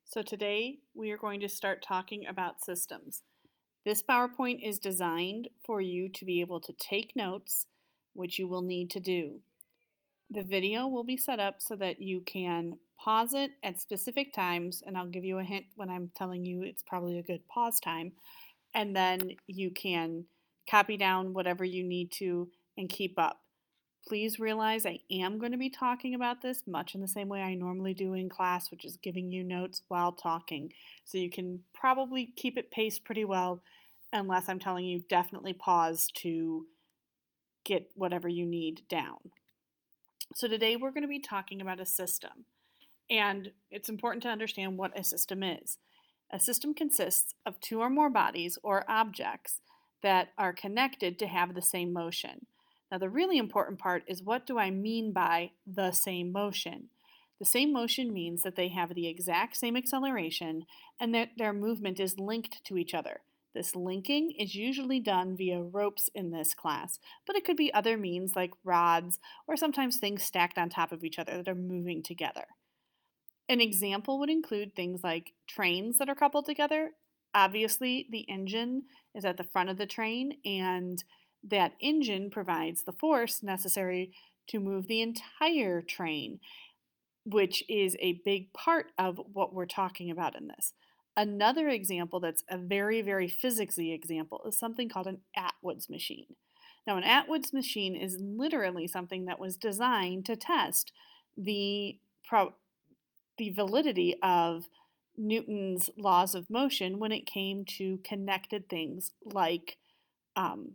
So today we are going to start talking about systems. This PowerPoint is designed for you to be able to take notes, which you will need to do. The video will be set up so that you can pause it at specific times, and I'll give you a hint when I'm telling you it's probably a good pause time, and then you can copy down whatever you need to and keep up. Please realize I am going to be talking about this much in the same way I normally do in class, which is giving you notes while talking. So you can probably keep it paced pretty well, unless I'm telling you definitely pause to get whatever you need down. So today we're going to be talking about a system, and it's important to understand what a system is. A system consists of two or more bodies or objects that are connected to have the same motion. Now, the really important part is, what do I mean by the same motion? The same motion means that they have the exact same acceleration and that their movement is linked to each other. This linking is usually done via ropes in this class, but it could be other means like rods or sometimes things stacked on top of each other that are moving together. An example would include things like trains that are coupled together. Obviously, the engine is at the front of the train, and that engine provides the force necessary to move the entire train, which is a big part of what we're talking about in this. Another example that's a very, very physicsy example is something called an Atwood's machine. Now, an Atwood's machine is literally something that was designed to test the the validity of Newton's laws of motion when it came to connected things like um,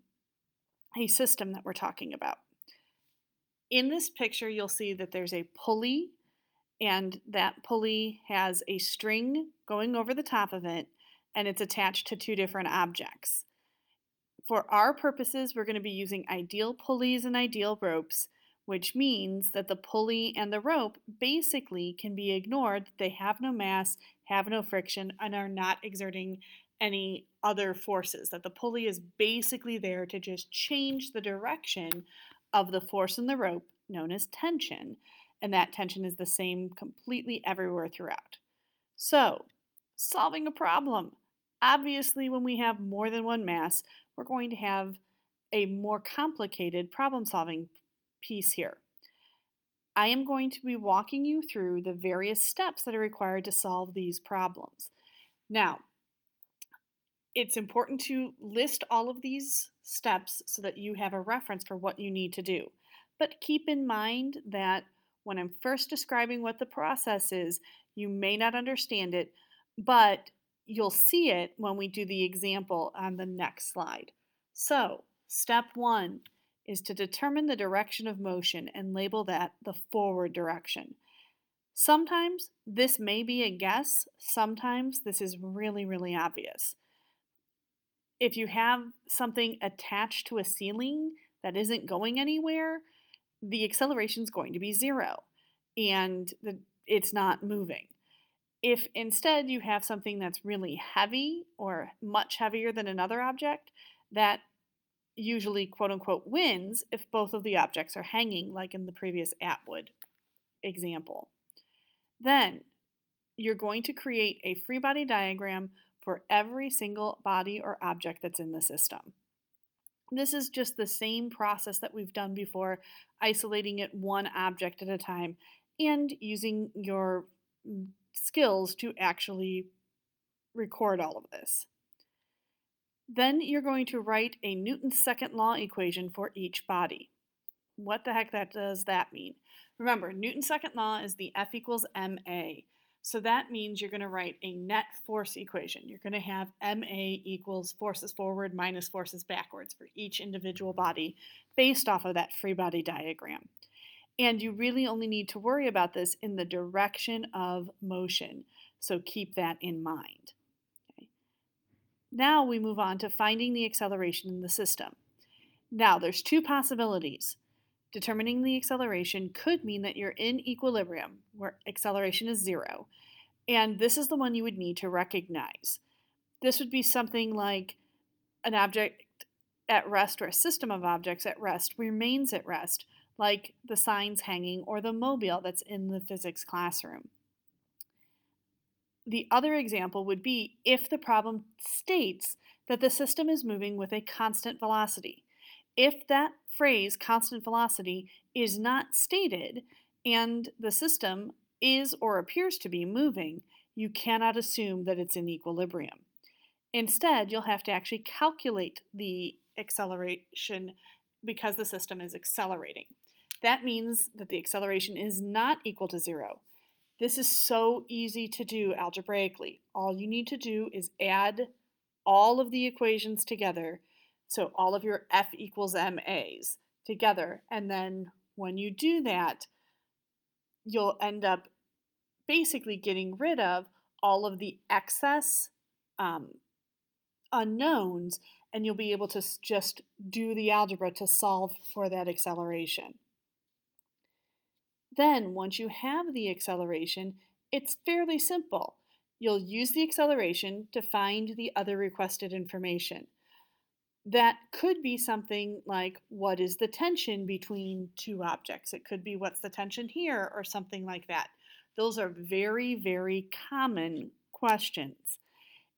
a system that we're talking about. In this picture, you'll see that there's a pulley, and that pulley has a string going over the top of it, and it's attached to two different objects. For our purposes, we're going to be using ideal pulleys and ideal ropes, which means that the pulley and the rope basically can be ignored. They have no mass, have no friction, and are not exerting any other forces. That the pulley is basically there to just change the direction of the force in the rope, known as tension, and that tension is the same completely everywhere throughout. So, solving a problem. Obviously, when we have more than one mass, we're going to have a more complicated problem solving piece here. I am going to be walking you through the various steps that are required to solve these problems. Now, it's important to list all of these steps so that you have a reference for what you need to do. But keep in mind that when I'm first describing what the process is, you may not understand it, but you'll see it when we do the example on the next slide. So, step one is to determine the direction of motion and label that the forward direction. Sometimes this may be a guess, sometimes this is really, really obvious. If you have something attached to a ceiling that isn't going anywhere, the acceleration is going to be zero and it's not moving. If instead you have something that's really heavy or much heavier than another object, that usually quote unquote wins if both of the objects are hanging, like in the previous Atwood example. Then you're going to create a free body diagram for every single body or object that's in the system. This is just the same process that we've done before, isolating it one object at a time and using your skills to actually record all of this. Then you're going to write a Newton's second law equation for each body. What the heck does that mean? Remember, Newton's second law is the F equals ma. So that means you're going to write a net force equation. You're going to have ma equals forces forward minus forces backwards for each individual body based off of that free body diagram. And you really only need to worry about this in the direction of motion. So keep that in mind. Okay. Now we move on to finding the acceleration in the system. Now there's two possibilities. Determining the acceleration could mean that you're in equilibrium, where acceleration is zero, and this is the one you would need to recognize. This would be something like an object at rest or a system of objects at rest remains at rest, like the signs hanging or the mobile that's in the physics classroom. The other example would be if the problem states that the system is moving with a constant velocity. If that phrase, constant velocity, is not stated and the system is or appears to be moving, you cannot assume that it's in equilibrium. Instead, you'll have to actually calculate the acceleration because the system is accelerating. That means that the acceleration is not equal to zero. This is so easy to do algebraically. All you need to do is add all of the equations together, so all of your F equals MAs together, and then when you do that, you'll end up basically getting rid of all of the excess um, unknowns, and you'll be able to just do the algebra to solve for that acceleration. Then, once you have the acceleration, it's fairly simple. You'll use the acceleration to find the other requested information. That could be something like, what is the tension between two objects? It could be, what's the tension here, or something like that. Those are very, very common questions.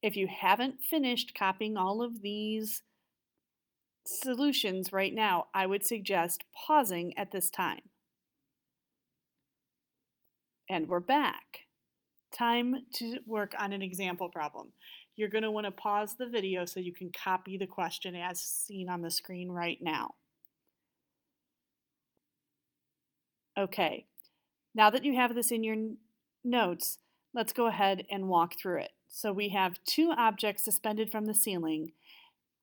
If you haven't finished copying all of these solutions right now, I would suggest pausing at this time. And we're back. Time to work on an example problem. You're going to want to pause the video so you can copy the question as seen on the screen right now. Okay, now that you have this in your notes, let's go ahead and walk through it. So we have two objects suspended from the ceiling.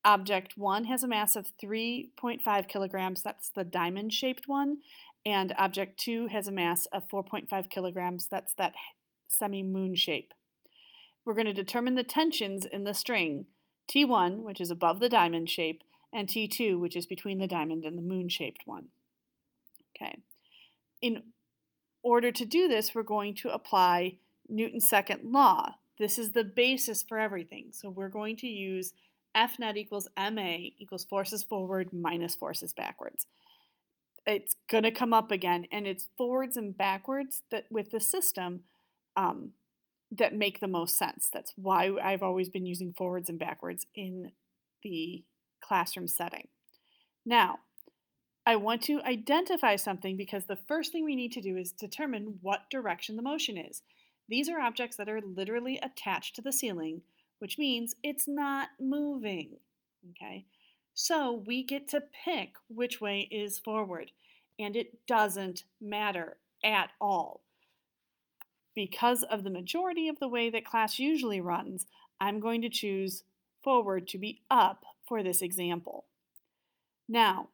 Object 1 has a mass of 3.5 kilograms, that's the diamond-shaped one, and Object 2 has a mass of 4.5 kilograms, that's that semi-moon shape. We're going to determine the tensions in the string, T1, which is above the diamond shape, and T2, which is between the diamond and the moon-shaped one. Okay. In order to do this, we're going to apply Newton's second law. This is the basis for everything. So we're going to use F net equals ma equals forces forward minus forces backwards. It's going to come up again, and it's forwards and backwards that with the system that make the most sense. That's why I've always been using forwards and backwards in the classroom setting. Now, I want to identify something because the first thing we need to do is determine what direction the motion is. These are objects that are literally attached to the ceiling, which means it's not moving. Okay, so we get to pick which way is forward, and it doesn't matter at all. Because of the majority of the way that class usually runs, I'm going to choose forward to be up for this example. Now,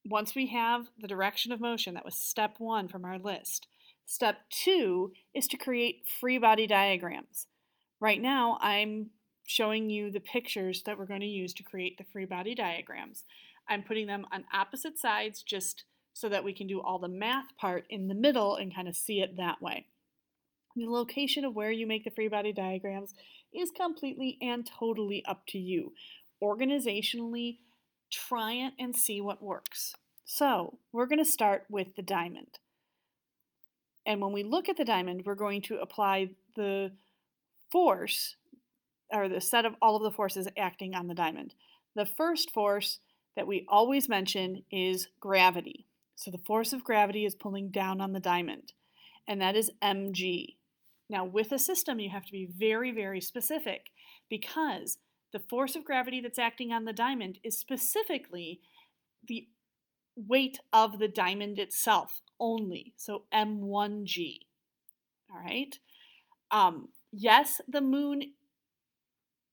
once we have the direction of motion, that was step 1 from our list. Step 2 is to create free body diagrams. Right now, I'm showing you the pictures that we're going to use to create the free body diagrams. I'm putting them on opposite sides just so that we can do all the math part in the middle and kind of see it that way. The location of where you make the free body diagrams is completely and totally up to you. Organizationally, try it and see what works. So we're going to start with the diamond. And when we look at the diamond, we're going to apply the force, or the set of all of the forces acting on the diamond. The first force that we always mention is gravity. So the force of gravity is pulling down on the diamond, and that is mg. Now, with a system, you have to be very, very specific because the force of gravity that's acting on the diamond is specifically the weight of the diamond itself only, so m1g. All right. Yes, the moon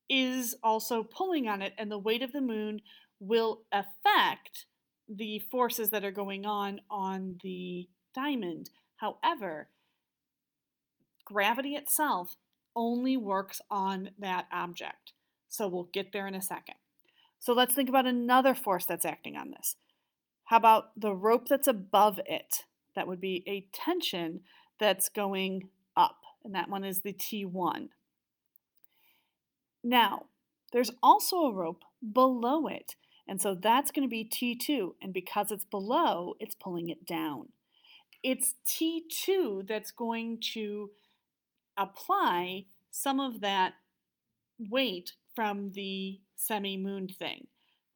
is also pulling on it, and the weight of the moon will affect the forces that are going on the diamond. However, gravity itself only works on that object. So we'll get there in a second. So let's think about another force that's acting on this. How about the rope that's above it? That would be a tension that's going up, and that one is the T1. Now, there's also a rope below it, and so that's going to be T2, and because it's below, it's pulling it down. It's T2 that's going to apply some of that weight from the semi-moon thing.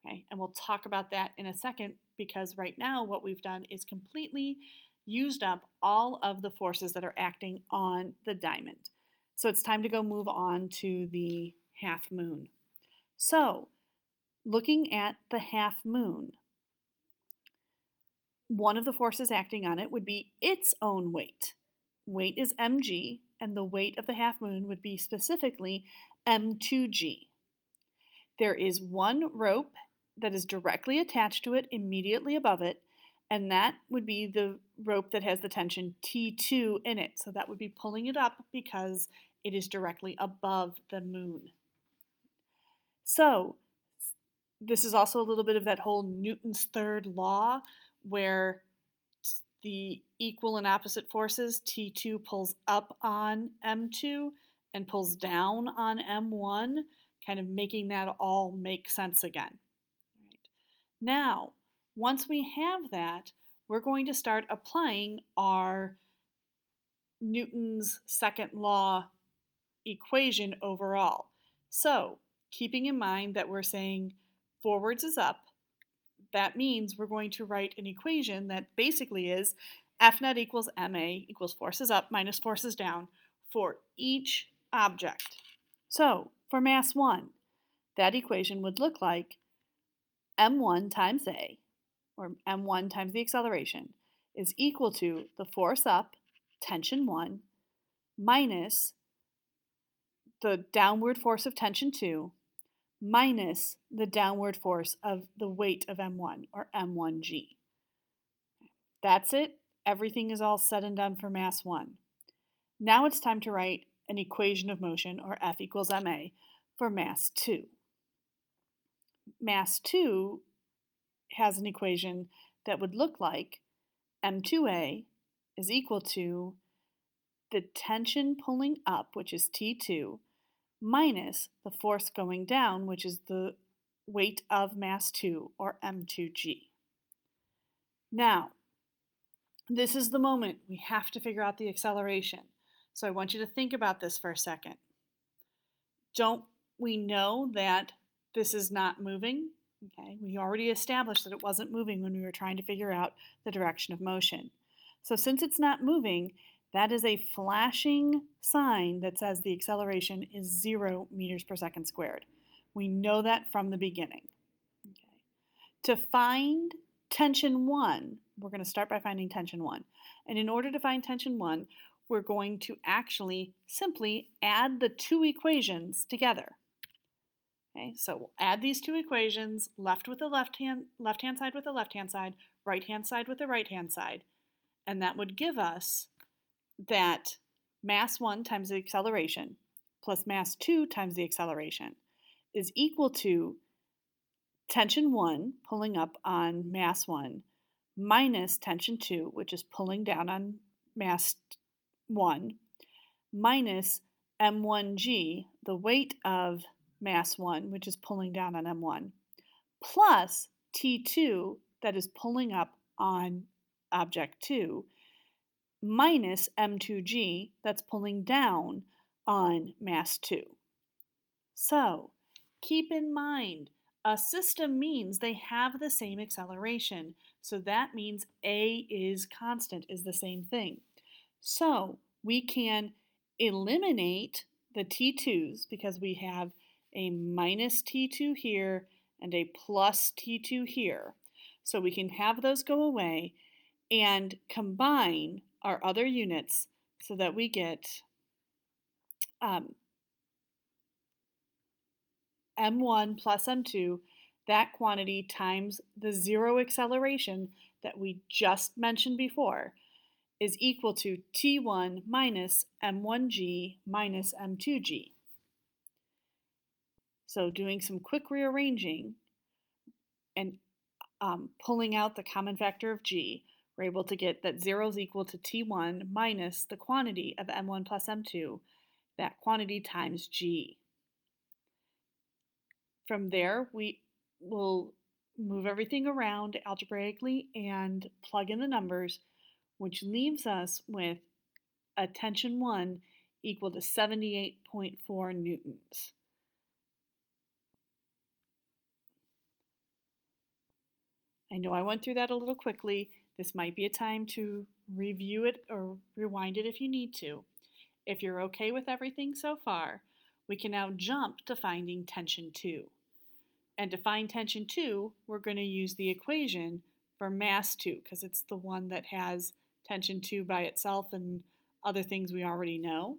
Okay, and we'll talk about that in a second because right now what we've done is completely used up all of the forces that are acting on the diamond. So it's time to go move on to the half moon. So, looking at the half moon, one of the forces acting on it would be its own weight. Weight is mg, and the weight of the half moon would be specifically m2g. There is one rope that is directly attached to it immediately above it, and that would be the rope that has the tension T2 in it. So that would be pulling it up because it is directly above the moon. So this is also a little bit of that whole Newton's third law where the equal and opposite forces, T2 pulls up on M2 and pulls down on M1, kind of making that all make sense again. Right. Now, once we have that, we're going to start applying our Newton's second law equation overall. So, keeping in mind that we're saying forwards is up, that means we're going to write an equation that basically is F net equals ma equals forces up minus forces down for each object. So for mass 1, that equation would look like m1 times a, or m1 times the acceleration, is equal to the force up, tension 1, minus the downward force of tension 2, minus the downward force of the weight of m1, or m1g. That's it. Everything is all said and done for mass 1. Now it's time to write an equation of motion, or F equals ma, for mass 2. Mass 2 has an equation that would look like m2a is equal to the tension pulling up, which is T2, minus the force going down, which is the weight of mass 2, or m2g. Now, this is the moment we have to figure out the acceleration. So I want you to think about this for a second. Don't we know that this is not moving? Okay, we already established that it wasn't moving when we were trying to figure out the direction of motion. So since it's not moving, that is a flashing sign that says the acceleration is 0 meters per second squared. We know that from the beginning. Okay. To find tension 1, we're going to start by finding tension 1. And in order to find tension 1, we're going to actually simply add the two equations together. Okay, so we'll add these two equations, left with the left hand side with the left hand side, right hand side with the right hand side, and that would give us that mass 1 times the acceleration plus mass 2 times the acceleration is equal to tension 1 pulling up on mass 1 minus tension 2, which is pulling down on mass 1, minus m1g, the weight of mass 1, which is pulling down on m1, plus T2, that is pulling up on object 2, minus m2g, that's pulling down on mass 2. So keep in mind, a system means they have the same acceleration. So that means A is constant, is the same thing. So we can eliminate the T2s because we have a minus T2 here and a plus T2 here. So we can have those go away and combine our other units so that we get m1 plus m2, that quantity times the 0 acceleration that we just mentioned before is equal to T1 minus m1g minus m2g. So doing some quick rearranging and pulling out the common factor of g, we're able to get that 0 is equal to T1 minus the quantity of m1 plus m2, that quantity times g. From there, we will move everything around algebraically and plug in the numbers, which leaves us with a tension 1 equal to 78.4 newtons. I know I went through that a little quickly. This might be a time to review it or rewind it if you need to. If you're okay with everything so far, we can now jump to finding tension 2. And to find tension 2, we're going to use the equation for mass 2 because it's the one that has tension 2 by itself and other things we already know.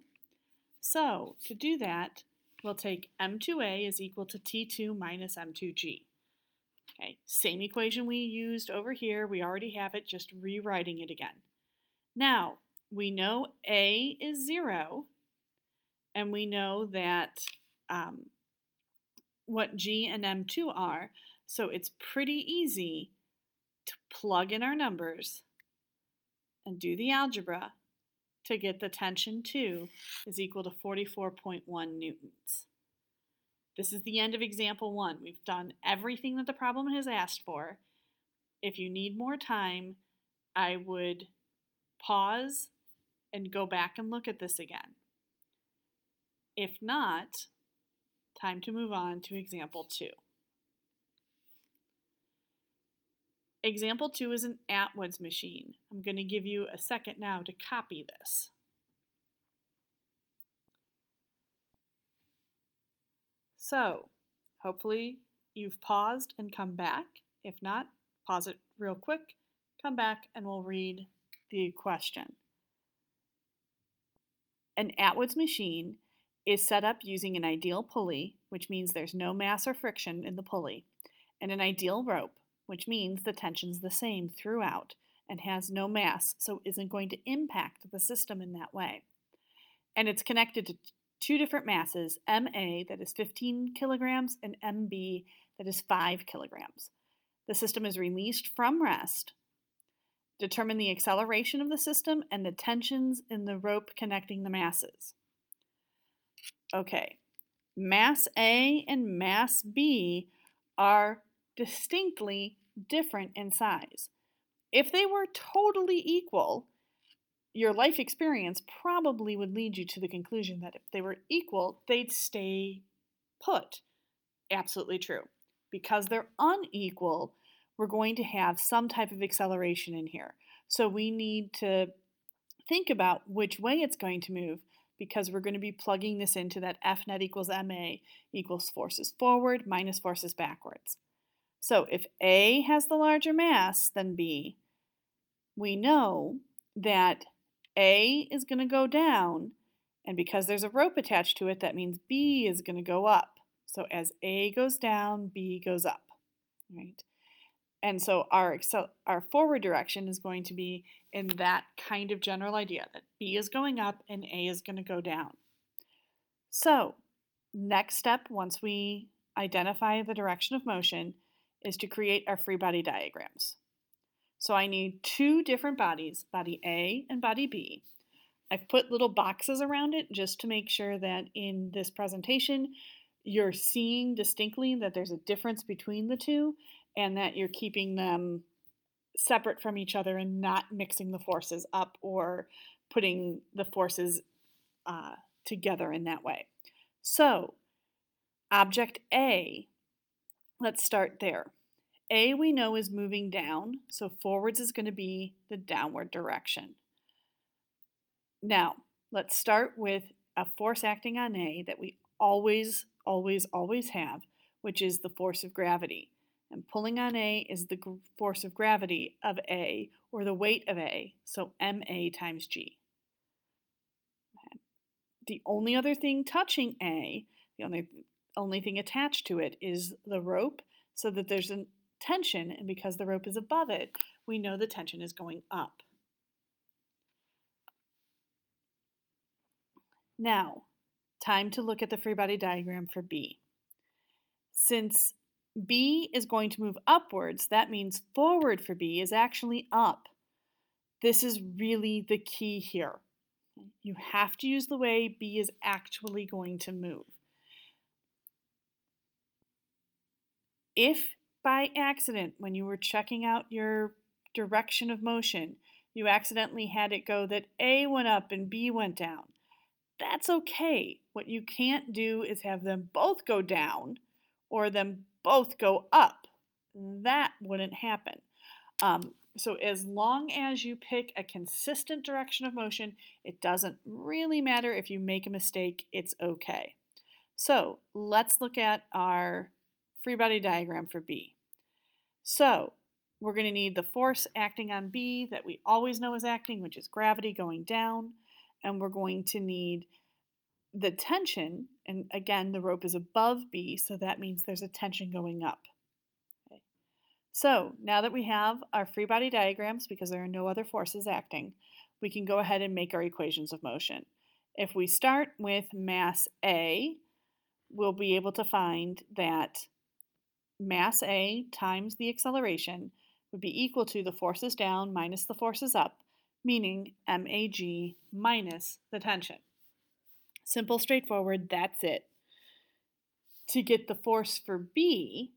So to do that, we'll take M2A is equal to T2 minus M2G. Okay, same equation we used over here. We already have it, just rewriting it again. Now, we know A is 0, and we know that what G and M2 are, so it's pretty easy to plug in our numbers and do the algebra to get the tension 2 is equal to 44.1 newtons. This is the end of example 1. We've done everything that the problem has asked for. If you need more time, I would pause and go back and look at this again. If not, time to move on to example 2. Example 2 is an Atwood's machine. I'm going to give you a second now to copy this. So, hopefully you've paused and come back. If not, pause it real quick, come back, and we'll read the question. An Atwood's machine is set up using an ideal pulley, which means there's no mass or friction in the pulley, and an ideal rope, which means the tension's the same throughout and has no mass, so isn't going to impact the system in that way. And it's connected to two different masses, MA that is 15 kilograms and MB that is 5 kilograms. The system is released from rest. Determine the acceleration of the system and the tensions in the rope connecting the masses. Okay, mass A and mass B are distinctly different in size. If they were totally equal, your life experience probably would lead you to the conclusion that if they were equal, they'd stay put. Absolutely true. Because they're unequal, we're going to have some type of acceleration in here. So we need to think about which way it's going to move because we're going to be plugging this into that F net equals MA equals forces forward minus forces backwards. So if A has the larger mass than B, we know that A is going to go down, and because there's a rope attached to it, that means B is going to go up. So as A goes down, B goes up, right? And so our forward direction is going to be in that kind of general idea that B is going up and A is going to go down. So next step, once we identify the direction of motion, is to create our free body diagrams. So I need two different bodies, body A and body B. I've put little boxes around it just to make sure that in this presentation you're seeing distinctly that there's a difference between the two and that you're keeping them separate from each other and not mixing the forces up or putting the forces together in that way. So object A, let's start there. A we know is moving down, so forwards is going to be the downward direction. Now, let's start with a force acting on A that we always have, which is the force of gravity. And pulling on A is the force of gravity of A, or the weight of A, so MA times G. The only other thing touching A, the only thing attached to it is the rope, so that there's a tension, and because the rope is above it, we know the tension is going up. Now, time to look at the free body diagram for B. Since B is going to move upwards, that means forward for B is actually up. This is really the key here. You have to use the way B is actually going to move. If by accident, when you were checking out your direction of motion, you accidentally had it go that A went up and B went down, That's okay. What you can't do is have them both go down or them both go up. That wouldn't happen. So as long as you pick a consistent direction of motion, it doesn't really matter if you make a mistake, it's okay. So let's look at our free body diagram for B. So we're going to need the force acting on B that we always know is acting, which is gravity going down. And we're going to need the tension, and again, the rope is above B, so that means there's a tension going up. Okay. So now that we have our free body diagrams, because there are no other forces acting, we can go ahead and make our equations of motion. If we start with mass A, we'll be able to find that mass A times the acceleration would be equal to the forces down minus the forces up, meaning MAG minus the tension. Simple, straightforward, that's it. To get the force for B,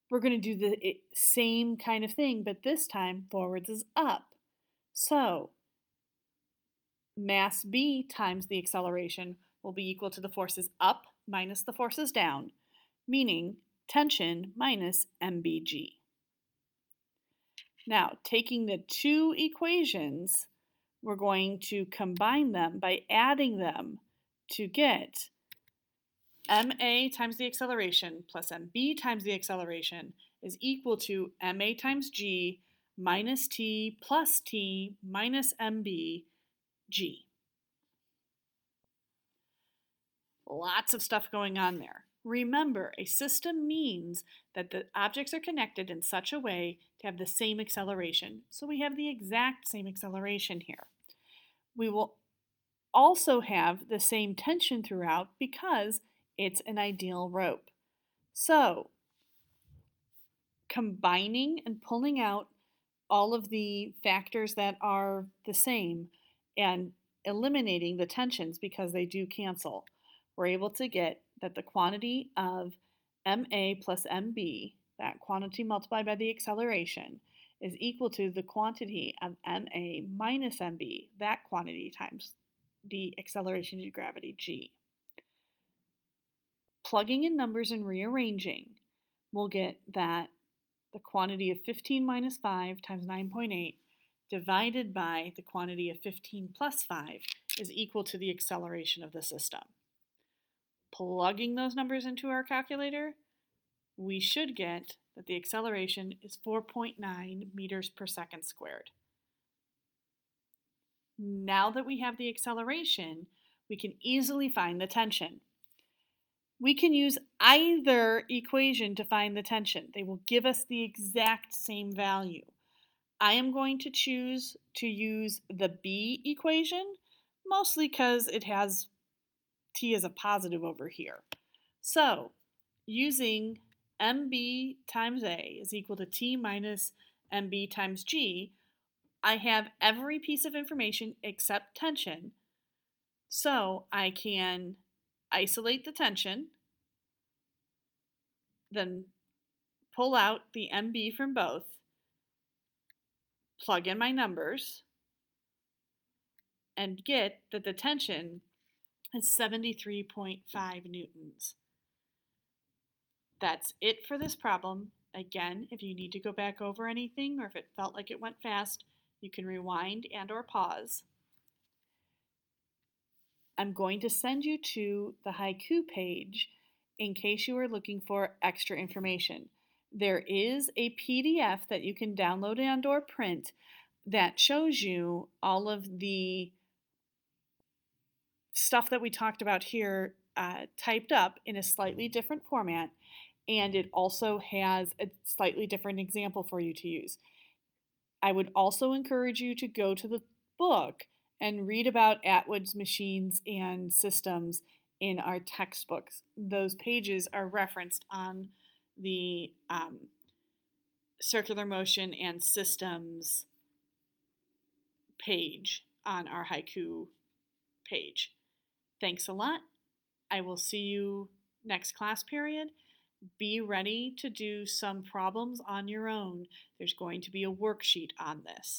we're going to do the same kind of thing, but this time forwards is up. So mass B times the acceleration will be equal to the forces up minus the forces down, meaning tension minus MBG. Now, taking the two equations, we're going to combine them by adding them to get ma times the acceleration plus mb times the acceleration is equal to ma times g minus t plus t minus mb g. Lots of stuff going on there. Remember, a system means that the objects are connected in such a way to have the same acceleration. So we have the exact same acceleration here. We will also have the same tension throughout because it's an ideal rope. So combining and pulling out all of the factors that are the same and eliminating the tensions because they do cancel, we're able to get that the quantity of ma plus mb, that quantity multiplied by the acceleration, is equal to the quantity of ma minus mb, that quantity times the acceleration due to gravity g. Plugging in numbers and rearranging, we'll get that the quantity of 15 minus 5 times 9.8 divided by the quantity of 15 plus 5 is equal to the acceleration of the system. Plugging those numbers into our calculator, we should get that the acceleration is 4.9 meters per second squared. Now that we have the acceleration, we can easily find the tension. We can use either equation to find the tension. They will give us the exact same value. I am going to choose to use the B equation, mostly because it has T as a positive over here. So, using MB times A is equal to T minus MB times G, I have every piece of information except tension. So, I can isolate the tension, then pull out the MB from both, plug in my numbers, and get that the tension is 73.5 newtons. That's it for this problem. Again, if you need to go back over anything or if it felt like it went fast, you can rewind and or pause. I'm going to send you to the haiku page in case you are looking for extra information. There is a PDF that you can download and or print that shows you all of the stuff that we talked about here typed up in a slightly different format, and it also has a slightly different example for you to use. I would also encourage you to go to the book and read about Atwood's machines and systems in our textbooks. Those pages are referenced on the circular motion and systems page on our haiku page. Thanks a lot. I will see you next class period. Be ready to do some problems on your own. There's going to be a worksheet on this.